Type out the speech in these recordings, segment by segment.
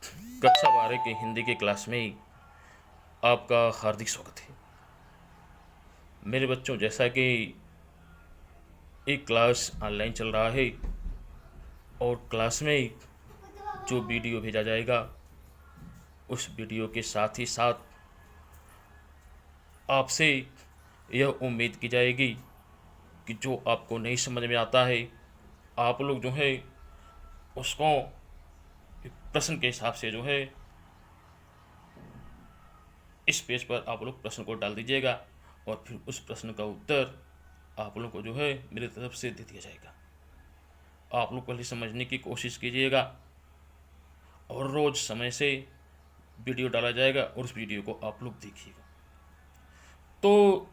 कक्षा 12 के हिंदी के क्लास में आपका हार्दिक स्वागत है। मेरे बच्चों, जैसा कि एक क्लास ऑनलाइन चल रहा है और क्लास में जो वीडियो भेजा जाएगा उस वीडियो के साथ ही साथ आपसे यह उम्मीद की जाएगी कि जो आपको नहीं समझ में आता है आप लोग जो है उसको प्रश्न के हिसाब से जो है इस पेज पर आप लोग प्रश्न को डाल दीजिएगा और फिर उस प्रश्न का उत्तर आप लोग को जो है मेरी तरफ से दे दिया जाएगा। आप लोग पहले समझने की कोशिश कीजिएगा और रोज़ समय से वीडियो डाला जाएगा और उस वीडियो को आप लोग देखिएगा। तो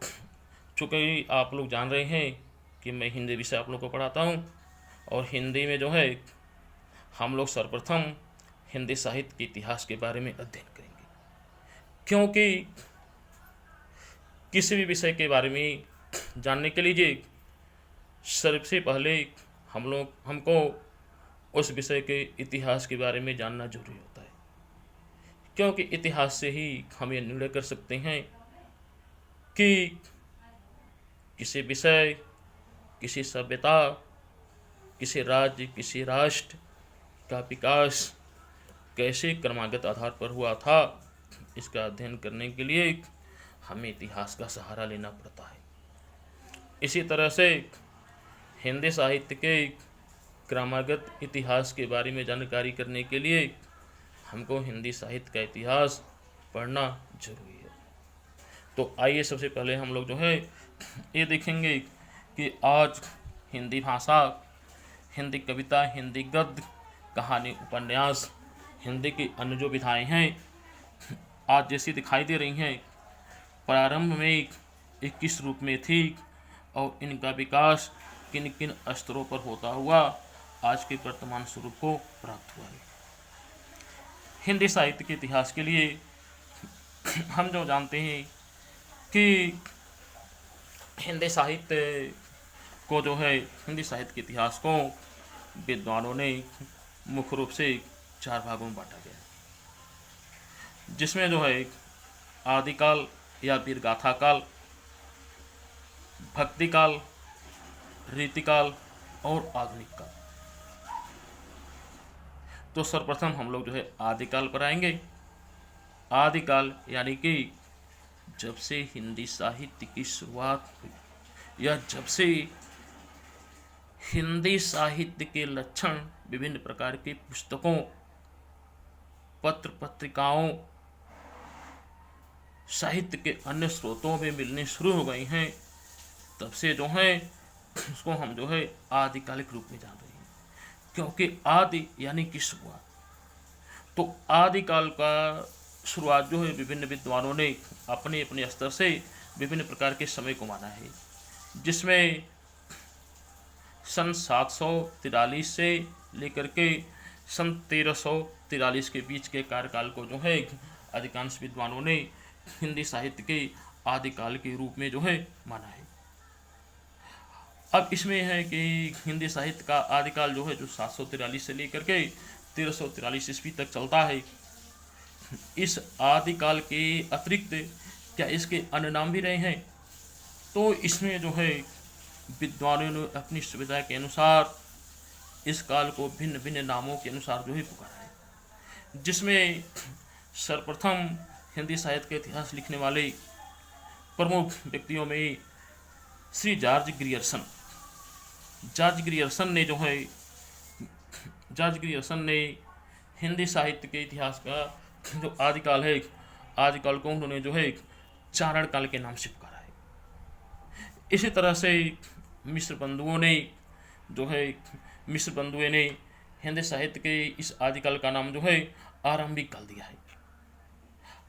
चूँकि आप लोग जान रहे हैं कि मैं हिंदी विषय आप लोग को पढ़ाता हूँ और हिंदी में जो है हम लोग सर्वप्रथम हिंदी साहित्य के इतिहास के बारे में अध्ययन करेंगे, क्योंकि किसी भी विषय के बारे में जानने के लिए सबसे पहले हमको उस विषय के इतिहास के बारे में जानना जरूरी होता है, क्योंकि इतिहास से ही हम ये निर्णय कर सकते हैं कि किसी विषय, किसी सभ्यता, किसी राज्य, किसी राष्ट्र का विकास कैसे क्रमागत आधार पर हुआ था। इसका अध्ययन करने के लिए हमें इतिहास का सहारा लेना पड़ता है। इसी तरह से हिंदी साहित्य के क्रमागत इतिहास के बारे में जानकारी करने के लिए हमको हिंदी साहित्य का इतिहास पढ़ना जरूरी है। तो आइए सबसे पहले हम लोग जो है ये देखेंगे कि आज हिंदी भाषा, हिंदी कविता, हिंदी गद्य, कहानी, उपन्यास, हिंदी की अन्य जो विधाएँ हैं आज जैसी दिखाई दे रही हैं, प्रारंभ में 21 रूप में थी और इनका विकास किन किन स्तरों पर होता हुआ आज के वर्तमान स्वरूप को प्राप्त हुआ है। हिंदी साहित्य के इतिहास के लिए हम जो जानते हैं कि हिंदी साहित्य को जो है हिंदी साहित्य के इतिहास को विद्वानों ने मुख्य रूप से 4 भागों में बांटा गया, जिसमें जो है आदिकाल या वीरगाथा काल, भक्ति काल, रीतिकाल और आधुनिक काल। तो सर्वप्रथम हम लोग जो है आदिकाल पर आएंगे। आदिकाल यानी कि जब से हिंदी साहित्य की शुरुआत हुई या जब से हिंदी साहित्य के लक्षण विभिन्न प्रकार की पुस्तकों, पत्र पत्रिकाओं, साहित्य के अन्य स्रोतों में मिलने शुरू हो गई हैं, तब से जो है उसको हम जो है आदिकालिक रूप में जान रहे हैं, क्योंकि आदि यानी कि शुरुआत। तो आदिकाल का शुरुआत जो है विभिन्न विद्वानों ने अपने अपने स्तर से विभिन्न प्रकार के समय को माना है, जिसमें सन 743 से लेकर के सन 1343 के बीच के कार्यकाल को जो है अधिकांश विद्वानों ने हिंदी साहित्य के आदिकाल के रूप में जो है माना है। अब इसमें है कि हिंदी साहित्य का आदिकाल जो है जो 743 से लेकर के 1343 ईस्वी तक चलता है, इस आदिकाल के अतिरिक्त क्या इसके अन्य नाम भी रहे हैं? तो इसमें जो है विद्वानों ने अपनी सुविधा के अनुसार इस काल को भिन्न भिन्न नामों के अनुसार जो है पुकारा है, जिसमें सर्वप्रथम हिंदी साहित्य का इतिहास लिखने वाले प्रमुख व्यक्तियों में श्री जॉर्ज ग्रियर्सन ने हिंदी साहित्य के इतिहास का जो आदिकाल है, आदिकाल को उन्होंने जो है चारण काल के नाम से पुकारा है। इसी तरह से मिश्र बंधुओं ने हिंदी साहित्य के इस आदिकाल का नाम जो है आरंभिक काल दिया है।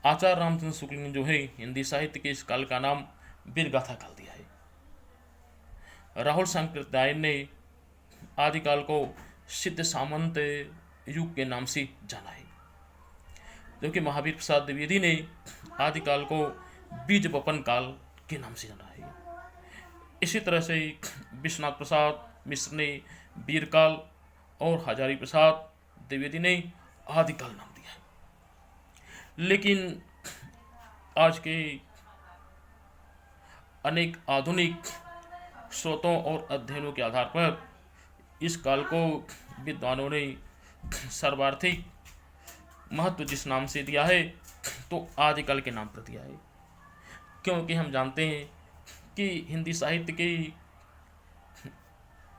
आचार्य रामचंद्र शुक्ल ने जो है हिंदी साहित्य के इस काल का नाम वीरगाथा काल दिया है। राहुल सांकृत्यायन ने आदिकाल को सिद्ध सामंत युग के नाम से जाना है, जबकि महावीर प्रसाद द्विवेदी ने आदिकाल को बीज बपन काल के नाम से जाना है। इसी तरह से विश्वनाथ प्रसाद मिश्र ने वीरकाल और हजारी प्रसाद द्विवेदी ने आदिकाल नाम दिया है। लेकिन आज के अनेक आधुनिक स्रोतों और अध्ययनों के आधार पर इस काल को विद्वानों ने सर्वार्थिक महत्व जिस नाम से दिया है तो आदिकाल के नाम पर दिया है, क्योंकि हम जानते हैं कि हिंदी साहित्य के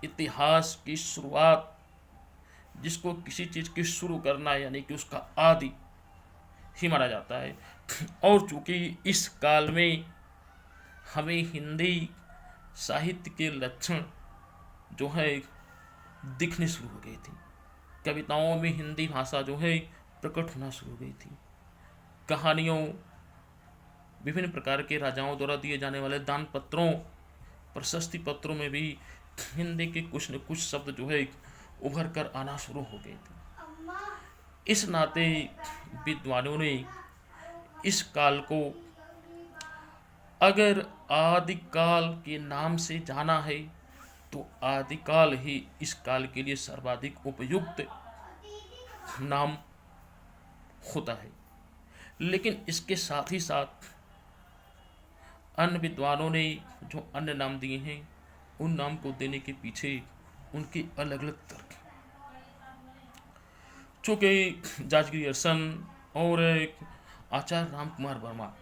इतिहास की शुरुआत, जिसको किसी चीज़ की शुरू करना यानी कि उसका आदि ही माना जाता है। और चूंकि इस काल में हमें हिंदी साहित्य के लक्षण जो है दिखने शुरू हो गई थी, कविताओं में हिंदी भाषा जो है प्रकट होना शुरू हो गई थी, कहानियों, विभिन्न प्रकार के राजाओं द्वारा दिए जाने वाले दान पत्रों, प्रशस्ति पत्रों में भी हिंदी के कुछ न कुछ शब्द जो है उभर कर आना शुरू हो गए थे। इस नाते विद्वानों ने इस काल को अगर आदिकाल के नाम से जाना है तो आदिकाल ही इस काल के लिए सर्वाधिक उपयुक्त नाम होता है। लेकिन इसके साथ ही साथ अन्य विद्वानों ने जो अन्य नाम दिए हैं उन नाम को देने के पीछे उनके अलग अलग तर्क हैं। चूँकि जाजगिरी अरसन और आचार्य राम कुमार वर्मा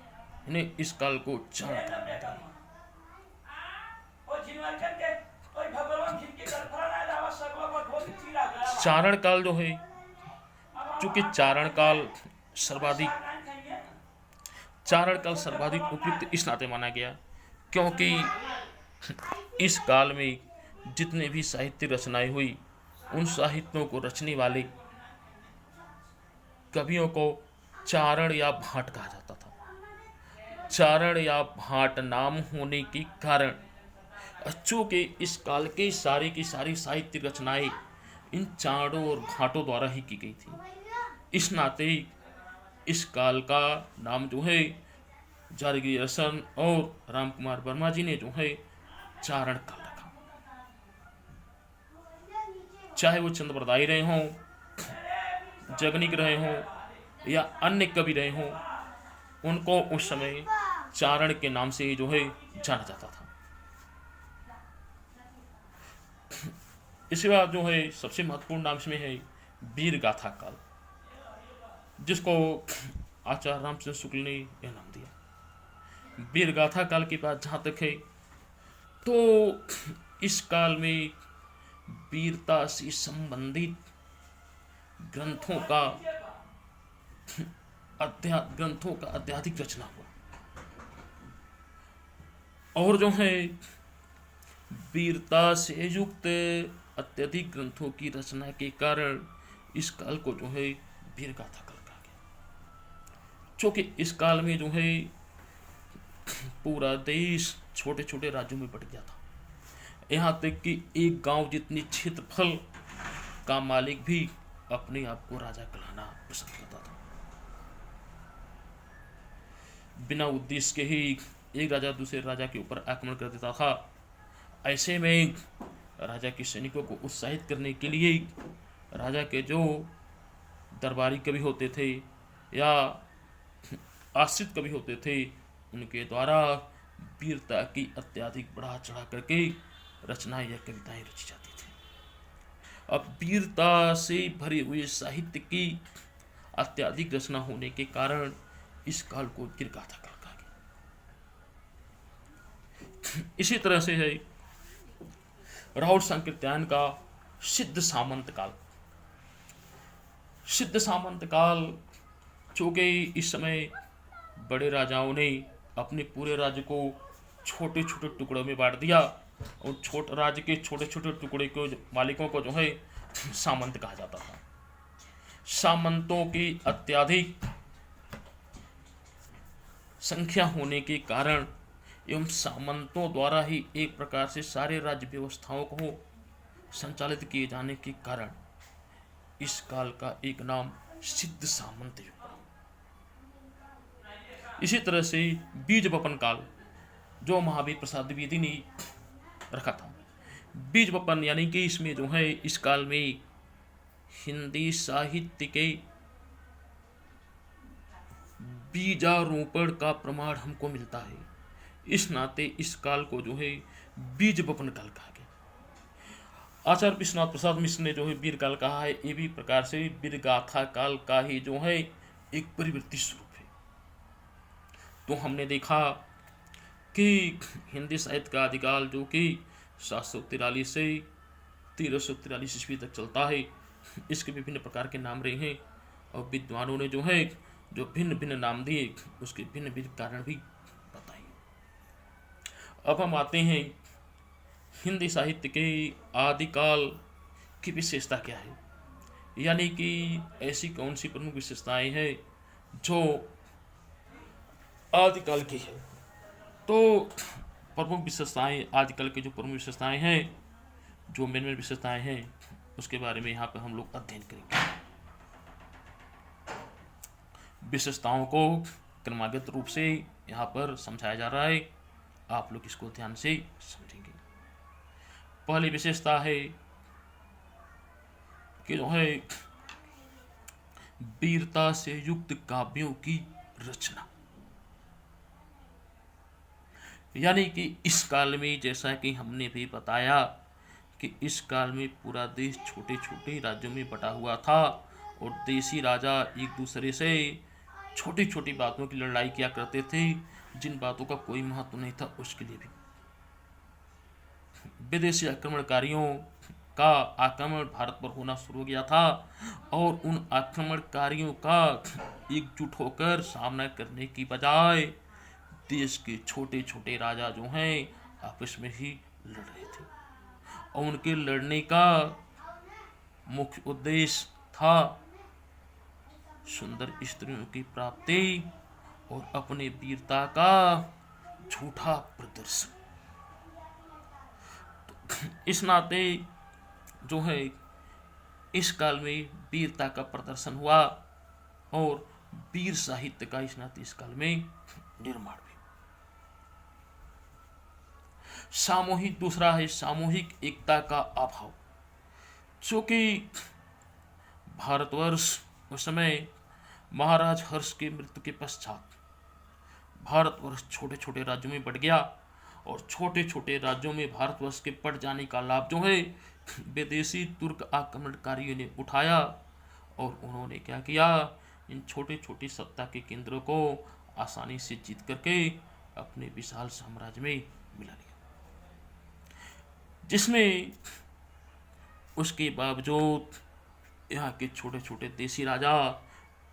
ने इस काल को चारण काल जो है, चूँकि चारण काल सर्वाधिक उपयुक्त इस नाते माना गया क्योंकि इस काल में जितने भी साहित्य रचनाएं हुई उन साहित्यों को रचने वाले कवियों को चारण या भाट कहा जाता था। चारण या भाट नाम होने के कारण चूँकि इस काल के सारी की सारी साहित्य रचनाएं इन चारणों और भाटों द्वारा ही की गई थी। इस नाते इस काल का नाम जो है जाजगिरी अरसन और राम कुमार वर्मा जी ने जो है चारण काल रखा। चाहे वो चंद्रप्रदायी रहे हों, जगनिक रहे हों या अन्य कवि रहे हों, उनको उस समय चारण के नाम से जो है जाना जाता था। इसके बाद जो है सबसे महत्वपूर्ण नाम इसमें है वीर गाथा काल, जिसको आचार्य रामचंद्र शुक्ल ने यह नाम दिया। वीर गाथा काल की बात जहाँ तक है तो इस काल में वीरता से संबंधित ग्रंथों का अत्यधिक रचना हुआ, और जो है वीरता से युक्त अत्यधिक ग्रंथों की रचना के कारण इस काल को जो है वीर गाथा काल कहा गया। क्योंकि इस काल में जो है पूरा देश छोटे छोटे राज्यों में बट गया था, यहाँ तक कि एक गांव जितनी क्षेत्रफल का मालिक भी अपने आप को राजा कहलाना पसंद करता था। बिना उद्देश्य के ही एक राजा दूसरे राजा के ऊपर आक्रमण कर देता था। ऐसे में राजा के सैनिकों को उत्साहित करने के लिए राजा के जो दरबारी कवि होते थे या आश्रित कवि होते थे, उनके द्वारा वीरता की अत्यधिक बढ़ा चढ़ा करके रचनाएं या कविताएं रची जाती थी। अब वीरता से भरे हुए साहित्य की अत्यधिक रचना होने के कारण इस काल को वीर गाथा काल कहा गया। इसी तरह से है राहुल संकीर्तन का सिद्ध सामंत काल। सिद्ध सामंत काल चूँकि इस समय बड़े राजाओं ने अपने पूरे राज्य को छोटे छोटे टुकड़ों में बांट दिया और राज्य के छोटे छोटे टुकड़े को मालिकों को जो है सामंत कहा जाता था। सामंतों की अत्यधिक संख्या होने के कारण एवं सामंतों द्वारा ही एक प्रकार से सारे राज्य व्यवस्थाओं को संचालित किए जाने के कारण इस काल का एक नाम सिद्ध सामंत युग। इसी तरह से बीज वपन काल जो महावीर प्रसाद द्विवेदी ने रखा था। बीज वपन यानी कि इसमें जो है इस काल में हिंदी साहित्य के बीजारोपण का प्रमाण हमको मिलता है। इस नाते इस काल को जो है बीज बपन काल कहा गया। आचार्य विश्वनाथ प्रसाद मिश्र ने जो है वीर काल कहा है, ये भी प्रकार से वीर गाथा काल का ही जो है एक परिवर्तित स्वरूप है। तो हमने देखा कि हिंदी साहित्य का आदिकाल जो कि 743 से 1343 ईस्वी तक चलता है, इसके विभिन्न प्रकार के नाम रहे हैं और विद्वानों ने जो है जो भिन्न भिन्न नाम दिए उसके भिन्न भिन्न कारण भी बताए। अब हम आते हैं हिंदी साहित्य के आदिकाल की विशेषता क्या है, यानी कि ऐसी कौन सी प्रमुख विशेषताएं हैं जो आदिकाल की है। तो प्रमुख विशेषताएं, आदिकाल की जो प्रमुख विशेषताएं हैं, जो मेन मेन विशेषताएं हैं, उसके बारे में यहाँ पर हम लोग अध्ययन करेंगे। विशेषताओं को क्रमागत रूप से यहाँ पर समझाया जा रहा है, आप लोग इसको ध्यान से समझेंगे। पहली विशेषता है कि जो है वीरता से युक्त काव्यों की रचना, यानी कि इस काल में, जैसा कि हमने भी बताया कि इस काल में पूरा देश छोटे छोटे राज्यों में बटा हुआ था और देशी राजा एक दूसरे से छोटी छोटी बातों की लड़ाई किया करते थे, जिन बातों का कोई महत्व नहीं था उसके लिए भी। विदेशी आक्रमणकारियों का आक्रमण भारत पर होना शुरू हो गया था और उन आक्रमणकारियों का एकजुट होकर सामना करने की बजाय देश के छोटे छोटे राजा जो हैं आपस में ही लड़ रहे थे और उनके लड़ने का मुख्य उद्देश्य था सुंदर स्त्रियों की प्राप्ति और अपने वीरता का झूठा प्रदर्शन। इस नाते जो है इस काल में वीरता का प्रदर्शन हुआ और वीर साहित्य का इस नाते इस काल में निर्माण भी। सामूहिक, दूसरा है सामूहिक एकता का अभाव, चूंकि भारतवर्ष उस समय महाराज हर्ष के मृत्यु के पश्चात भारतवर्ष छोटे छोटे राज्यों में बट गया और छोटे छोटे राज्यों में भारतवर्ष के पट जाने का लाभ जो है विदेशी तुर्क आक्रमणकारियों ने उठाया और उन्होंने क्या किया, इन छोटे छोटे सत्ता के केंद्रों को आसानी से जीत करके अपने विशाल साम्राज्य में मिला लिया, जिसमें उसके बावजूद यहाँ के छोटे छोटे देशी राजा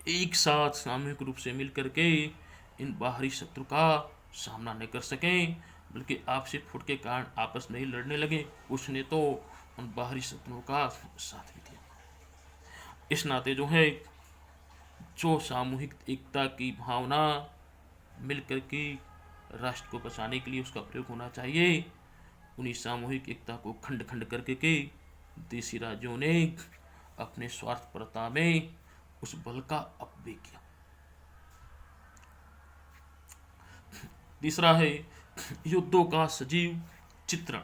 एक साथ सामूहिक रूप से मिलकर के इन बाहरी शत्रु का सामना नहीं कर सके, बल्कि आपसी फुट के कारण आपस में ही लड़ने लगे। उसने तो उन बाहरी शत्रुओं का साथ भी दिया। इस नाते जो है जो सामूहिक एकता की भावना मिलकर के राष्ट्र को बचाने के लिए उसका प्रयोग होना चाहिए, उन्हीं सामूहिक एकता को खंड खंड करके के देशी राज्यों ने अपने स्वार्थपरता में उस बल का अपव्यय किया। तीसरा है युद्धों का सजीव चित्रण,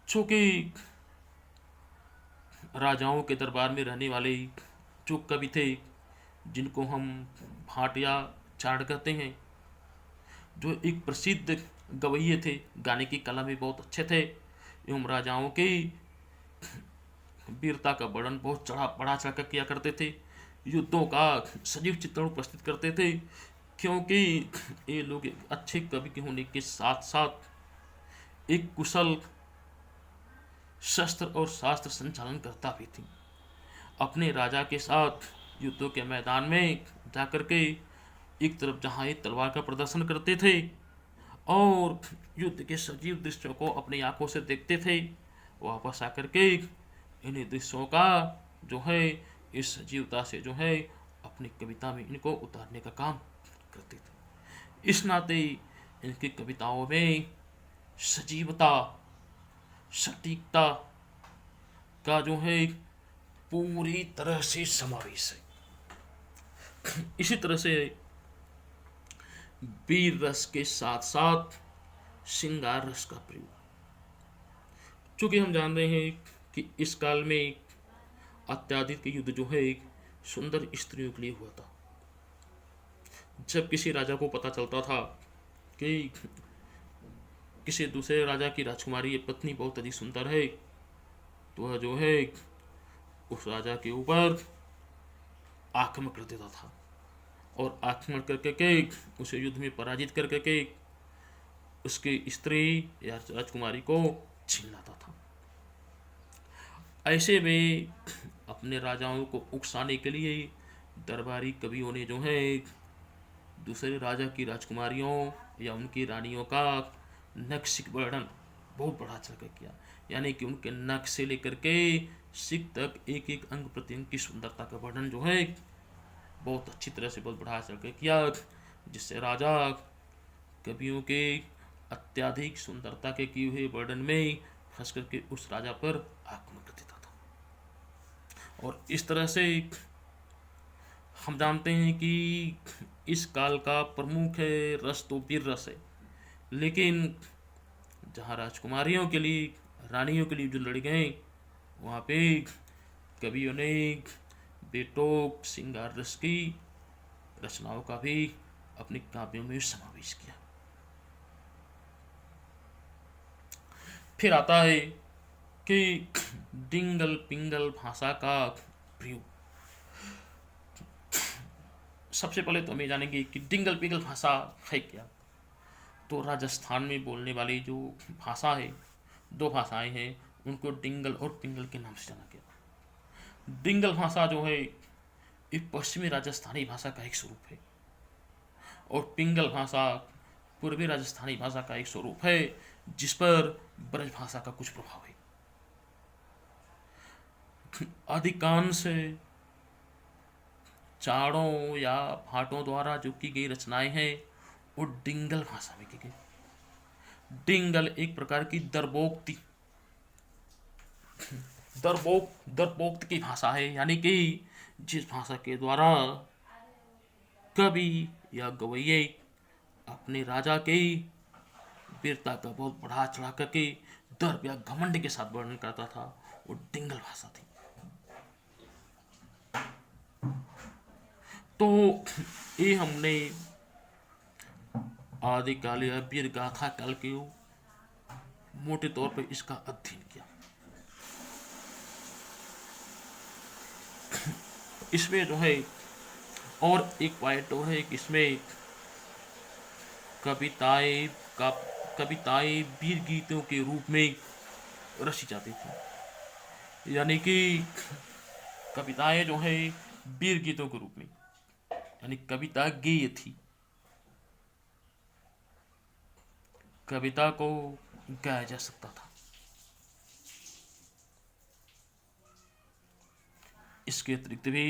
चूंकि राजाओं के दरबार में रहने वाले जो कवि थे, जिनको हम भाट या चाण कहते हैं, जो एक प्रसिद्ध गवैये थे, गाने की कला में बहुत अच्छे थे एवं राजाओं के वीरता का वर्णन बहुत बढ़ा चढ़कर किया करते थे, युद्धों का सजीव चित्रण उपस्थित करते थे, क्योंकि ये लोग एक अच्छे कवि के होने के साथ साथ एक कुशल शस्त्र और शास्त्र संचालन करता भी थी। अपने राजा के साथ युद्धों के मैदान में जाकर के एक तरफ जहाँ एक तलवार का प्रदर्शन करते थे और युद्ध के सजीव दृश्यों को अपनी आंखों से देखते थे, वापस आकर के इन्हीं दृश्यों का जो है इस सजीवता से जो है अपनी कविता में इनको उतारने का काम करते थे। इस नाते इनकी कविताओं में सजीवता, सटीकता का जो है पूरी तरह से समावेश है। इसी तरह से वीर रस के साथ साथ श्रृंगार रस का प्रयोग, चूंकि हम जान रहे हैं कि इस काल में अत्याधिक युद्ध जो है सुंदर स्त्रियों के लिए हुआ था, जब किसी राजा को पता चलता था कि किसी दूसरे राजा की राजकुमारी ये पत्नी बहुत अधिक सुंदर है, तो वह जो है उस राजा के ऊपर आक्रमण कर देता था और आक्रमण करके के उसे युद्ध में पराजित करके के उसकी स्त्री या राजकुमारी को छीन लाता था। ऐसे में अपने राजाओं को उकसाने के लिए दरबारी कवियों ने जो है दूसरे राजा की राजकुमारियों या उनकी रानियों का नक्शिक वर्णन बहुत बढ़ा चढ़ कर किया, यानी कि उनके नख से लेकर के सिक तक एक एक अंग प्रत्यंग की सुंदरता का वर्णन जो है बहुत अच्छी तरह से बहुत बढ़ा चढ़ कर किया, जिससे राजा कवियों के अत्याधिक सुंदरता के किए हुए वर्णन में फंस करके उस राजा पर आक्रमण कर देता था। और इस तरह से हम जानते हैं कि इस काल का प्रमुख रस तो वीर रस है, लेकिन जहाँ राजकुमारियों के लिए रानियों के लिए जो लड़ गए वहाँ पे कवियों ने बेटोक श्रृंगार रस की रचनाओं का भी अपने काव्यों में समावेश किया। फिर आता है कि डिंगल पिंगल भाषा का प्रयोग। सबसे पहले तो हमें जानेंगे कि डिंगल पिंगल भाषा है क्या। तो राजस्थान में बोलने वाली जो भाषा है, दो भाषाएं हैं, उनको डिंगल और पिंगल के नाम से जाना गया। डिंगल भाषा जो है एक पश्चिमी राजस्थानी भाषा का एक स्वरूप है और पिंगल भाषा पूर्वी राजस्थानी भाषा का एक स्वरूप है जिस पर ब्रज भाषा का कुछ प्रभाव है। अधिकांश चाड़ों या भाटों द्वारा जो की गई रचनाएं हैं वो डिंगल भाषा में की गई। डिंगल एक प्रकार की दरपोक्त की भाषा है, यानी कि जिस भाषा के द्वारा कवि या गवैये अपने राजा के वीरता का बहुत बढ़ा चढ़ा करके दर्प या घमंड के साथ वर्णन करता था, वो डिंगल भाषा थी। तो ये हमने आदिकाल या वीर गाथा काल के मोटे तौर पर इसका अध्ययन किया। इसमें जो है और एक पॉइंट और है कि इसमें कविताएं वीर गीतों के रूप में रची जाती थी, यानी कि कविताएं जो है वीर गीतों के रूप में, यानी कविता गेय थी, कविता को गाया जा सकता था। इसके अतिरिक्त भी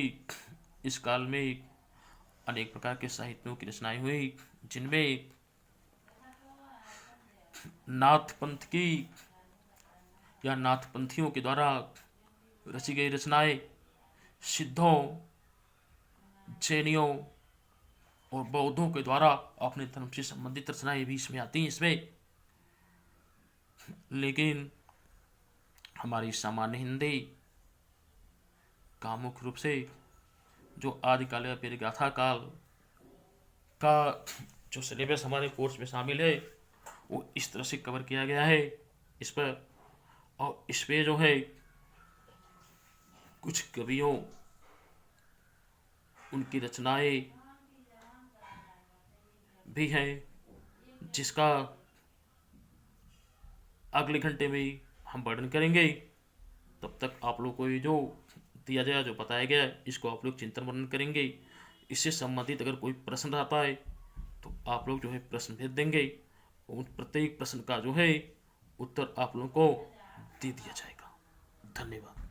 इस काल में अनेक प्रकार के साहित्यों की रचनाएं हुई, जिनमें नाथ पंथ की या नाथपंथियों के द्वारा रची गई रचनाएं सिद्धों, जैनियों और बौद्धों के द्वारा अपने धर्म से संबंधित रचनाएं भी इसमें आती हैं इसमें। लेकिन हमारी सामान्य हिंदी का मुख्य रूप से जो आदिकाल या फिर गाथा काल का जो सिलेबस हमारे कोर्स में शामिल है वो इस तरह से कवर किया गया है इस पर। और इस पे जो है कुछ कवियों उनकी रचनाएं भी हैं जिसका अगले घंटे में हम वर्णन करेंगे। तब तक आप लोग को ये जो दिया गया जो बताया गया इसको आप लोग चिंतन वर्णन करेंगे। इससे संबंधित अगर कोई प्रश्न रहता है तो आप लोग जो है प्रश्न भेज देंगे, उन प्रत्येक प्रश्न का जो है उत्तर आप लोगों को दे दिया जाएगा। धन्यवाद।